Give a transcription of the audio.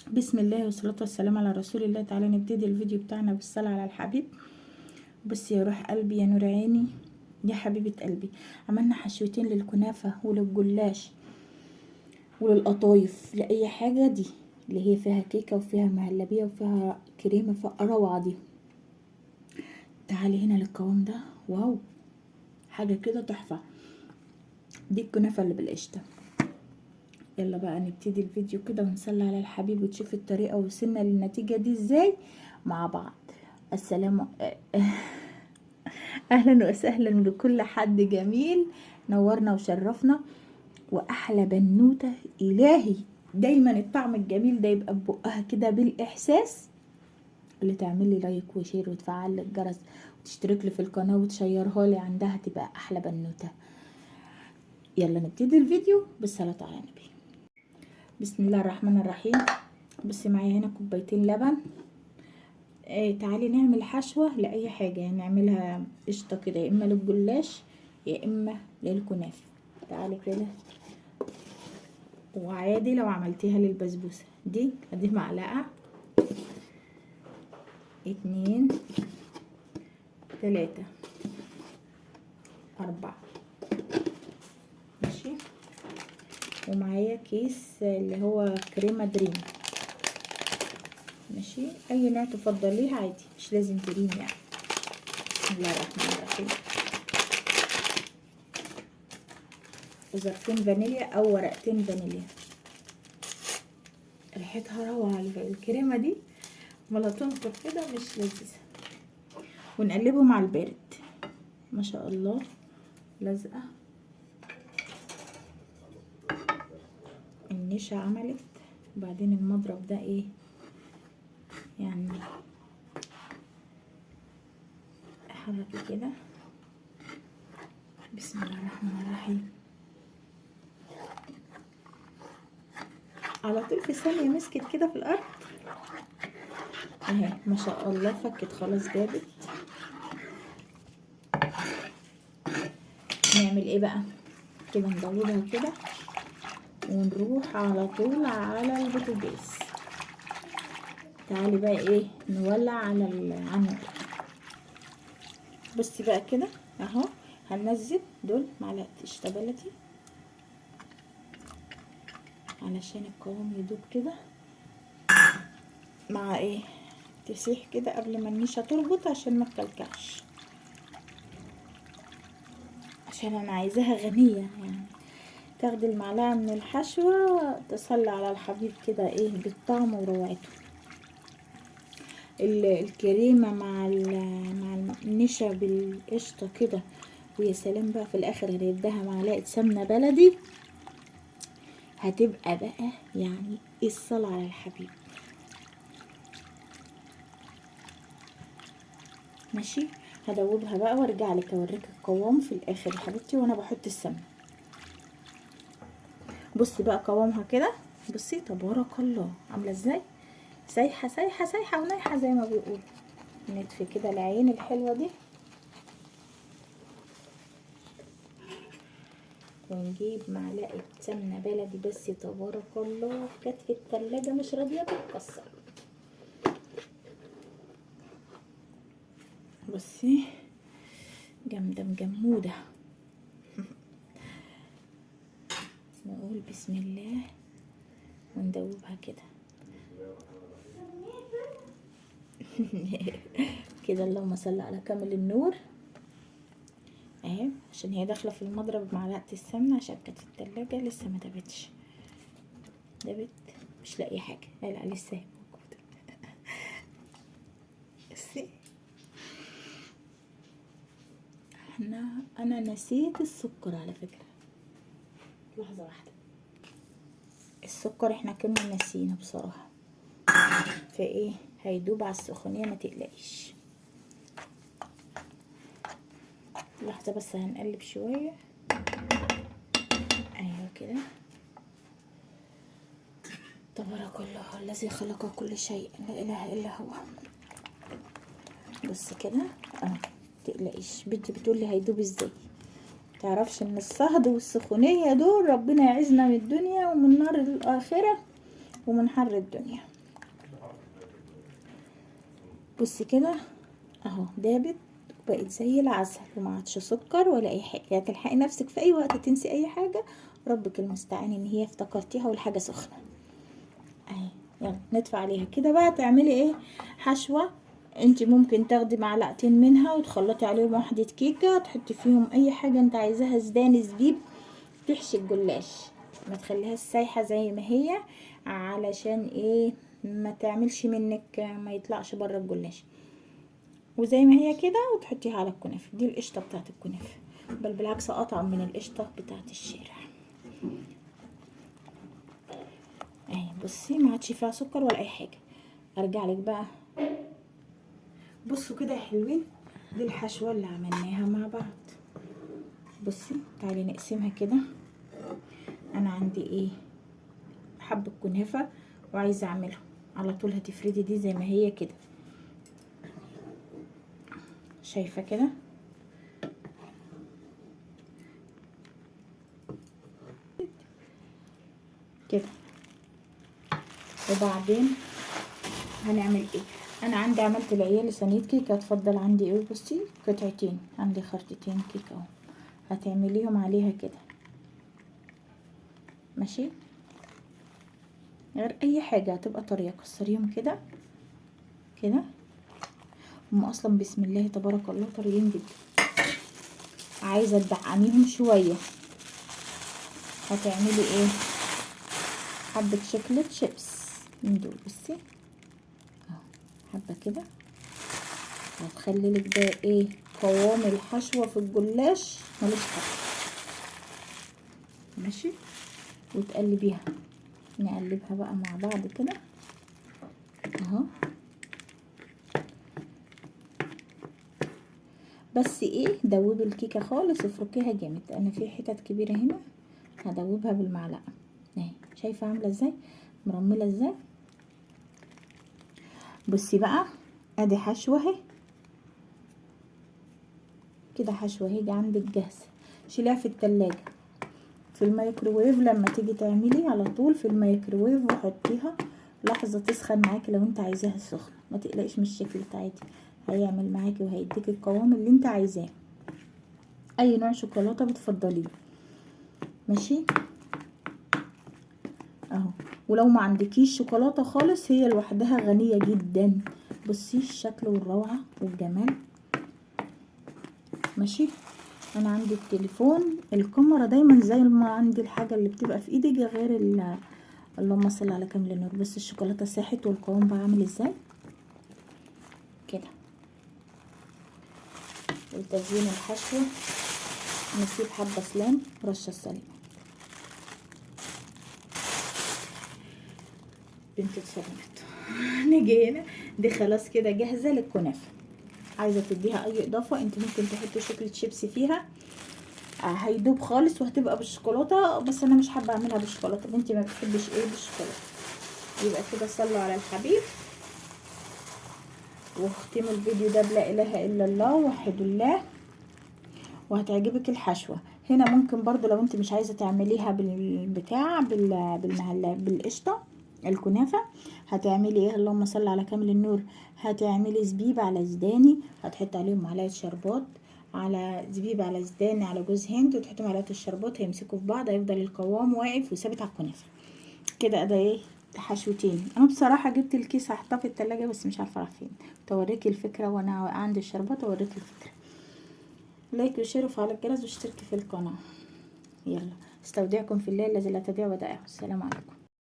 بسم الله والصلاة والسلام على رسول الله. تعالى نبتدي الفيديو بتاعنا بالصلاة على الحبيب. بصي يا روح قلبي، يا نور عيني، يا حبيبة قلبي، عملنا حشوتين للكنافة وللجلاش وللقطايف، لأي حاجة دي اللي هي فيها كيكة وفيها مهلبية وفيها كريمة روعة دي. تعالي هنا للقوام ده، واو حاجة كده تحفة. دي الكنافة اللي بالقشطة. يلا بقى نبتدي الفيديو كده ونصلي على الحبيب وتشوف الطريقة وصلنا للنتيجة دي ازاي مع بعض. السلام اهلا وسهلا بكل حد جميل، نورنا وشرفنا. واحلى بنوتة الهي دايما الطعم الجميل ده يبقى ببقها كده بالاحساس. اللي تعمل لي لايك وشير وتفعل لي الجرس وتشترك لي في القناة وتشيرها لي عندها تبقى احلى بنوتة. يلا نبتدي الفيديو بالصلاة على النبي. بسم الله الرحمن الرحيم. بصي معايا هنا كوبايتين لبن. تعالي نعمل حشوة لأي حاجة، يعني نعملها قشطة كده، يا إما للجلاش يا إما للكنافة. تعالي كده، وعادي لو عملتيها للبسبوسة. دي ادي معلقة، 2 3 4 ماشي. ومعايا كيس اللي هو كريمة دريم ماشي، اي نوع تفضليه عادي، مش لازم دريم يعني. بسم الله الرحمن الرحيم. وظرفين فانيليا او ورقتين فانيليا، ريحتها روعة الكريمة دي، ولا تنطق كده مش لذيذة. ونقلبه مع البارد. ما شاء الله لازقة، النشا عملت. وبعدين المضرب ده ايه يعني، احركي كده. بسم الله الرحمن الرحيم. على طول في ثانية مسكت كده في الارض اهي، ما شاء الله فكت خلاص جابت. نعمل ايه بقى كده، ندوبها كده ونروح على طول على البوتاجاز. تعالي بقى ايه، نولع على النار. بصي بقى كده اهو، هننزل دول معلقه قشطه بلدي علشان القوام يدوب كده مع ايه، تسيح كده قبل ما النشا تربط عشان ما تكلكعش، عشان انا عايزاها غنيه يعني. تاخدي المعلقه من الحشوه تصلي على الحبيب كده ايه بالطعم وروعته. الكريمه مع النشا بالقشطه كده، ويا سلام بقى في الاخر هنديها معلقه سمنه بلدي، هتبقى بقى يعني الصلاة على الحبيب. ماشي، هدوبها بقى وارجع لك اوريك القوام في الاخر يا حبيبتي وانا بحط السمنه. بصي بقى قوامها كده، بصي تبارك الله عامله ازاي، سايحه سايحه سايحه ونايحه زي ما بيقولوا. نطفي كده العين الحلوه دي، ونجيب معلقه سمنه بلدي بس تبارك الله كانت في التلاجة مش راضيه تتكسر. بصي جامده مجموده. نقول بسم الله وندوبها كده كده. اللهم صل على كامل النور اهي، عشان هي داخله في المضرب بمعلقه السمنه عشان كانت في التلاجة لسه ما دابتش. دابت مش لاقيه حاجه، لا لسه هي موجوده. بصي انا نسيت السكر على فكره، لحظه واحده. السكر احنا كنا نسينا بصراحه، فايه هيدوب على السخونيه ما تقلقيش. لحظه بس هنقلب شويه ايوه كده. تبارك الله الذي خلق كل شيء لا اله الا هو. بص كده تقلقيش، بنتي بتقولي هيدوب ازاي، تعرفش ان الصهد والسخونيه دول ربنا يعزنا من الدنيا ومن نار الاخره ومن حر الدنيا. بصي كده اهو دابت وبقت زي العسل وما عادش سكر ولا اي حاجه. يعني تلحقي نفسك في اي وقت تنسي اي حاجه، ربك المستعان ان هي افتكرتيها والحاجه سخنه اهي. يلا ندفع عليها كده بقى. تعملي ايه؟ حشوه. انت ممكن تاخدي معلقتين منها وتخلطي عليهم واحده كيكه، تحطي فيهم اي حاجه انت عايزاها، زبادي، زبيب، تحشي الجلاش. ما تخليهاش سايحه زي ما هي، علشان ايه؟ ما تعملش منك، ما يطلعش بره الجلاش. وزي ما هي كده وتحطيها على الكنافه. دي القشطه بتاعت الكنافه، بل بالعكس اطعم من القشطه بتاعت الشارع اهي. بصي ما عادش فيها سكر ولا اي حاجه. ارجع لك بقى. بصوا كده يا حلوين، دي الحشوه اللي عملناها مع بعض. بصي تعالي نقسمها كده. انا عندي ايه؟ حبه كنافه وعايزه اعملهم على طول. هتفردي دي زي ما هي كده، شايفه كده؟ كده. وبعدين هنعمل ايه؟ انا عندي عملت العيال صينيه كيكه. اتفضل عندي ايه؟ بصي قطعتين، عندي خرطتين كيكه اهو. هتعمليهم عليها كده ماشي، غير اي حاجه هتبقى طريه. كسريهم كده كده. هم اصلا بسم الله تبارك الله طريين جدا. عايزه تدعميهم شويه، هتعملي ايه؟ حبه شوكليت شيبس من دول. بصي اهو حبه كده، هتخلي لك بقى ايه؟ قوام الحشوه في الجلاش ملوش حل. ماشي. وتقلبيها، نقلبها بقى مع بعض كده اهو. بس ايه؟ دوبي الكيكه خالص، افركيها جامد. انا في حتت كبيره هنا هدوبها بالمعلقه اهي. شايفه عامله ازاي؟ مرمله ازاي؟ بصي بقى، ادي حشوه اهي كده. حشوه اهي عندك جاهزه. شيليها في التلاجة في الميكروويف. لما تيجي تعملي على طول في الميكروويف وحطيها لحظه تسخن معاكي. لو انت عايزاها سخنه ما تقلقيش من الشكل بتاعتي، هيعمل معاكي وهيديك القوام اللي انت عايزاه. اي نوع شوكولاته بتفضليه ماشي اهو. ولو ما عندكيش شوكولاته خالص، هي لوحدها غنيه جدا. بصي الشكل والروعه والجمال ماشي. انا عندي التليفون الكاميرا دايما زي ما عندي الحاجه اللي بتبقى في ايدي غير اللهم صل على كامل النور. بس الشوكولاته ساحت والقوام بقى عامل ازاي كده. وتزيين الحشوه نسيب حبه سلام رشه سليمه. بنت اتسلمت. نيجي هنا، دي خلاص كده جاهزه للكنافه. عايزه تديها اي اضافه انت ممكن تحطي شوكليت شيبس فيها، هيدوب خالص وهتبقى بالشوكولاته. بس انا مش حابه اعملها بالشوكولاته، بنتي ما بتحبش ايه بالشوكولاته. يبقى كده صلوا على الحبيب واختموا الفيديو ده بلا اله الا الله وحد الله. وهتعجبك الحشوه. هنا ممكن برضو لو انت مش عايزه تعمليها بالبتاع بالقشطه الكنافه، هتعملي ايه؟ اللهم صل على كامل النور. هتعملي زبيب على زداني، هتحطي عليهم معلقه شربات، على زبيب على زداني على جوز هند، وتحطي معلقه الشربات. هيمسكوا في بعض، هيفضل القوام واقف وثابت على الكنافه كده. ده ايه؟ حشوتين. انا بصراحه جبت الكيس هحطها في التلاجة بس مش عارفه راح فين. توريكي الفكره وانا عندي الشربات اوريكي الفكره. لايك وشير وفعل الجرس واشتركي في القناه. يلا استودعكم في الله الذي لا تضيع ودائعه. السلام عليكم.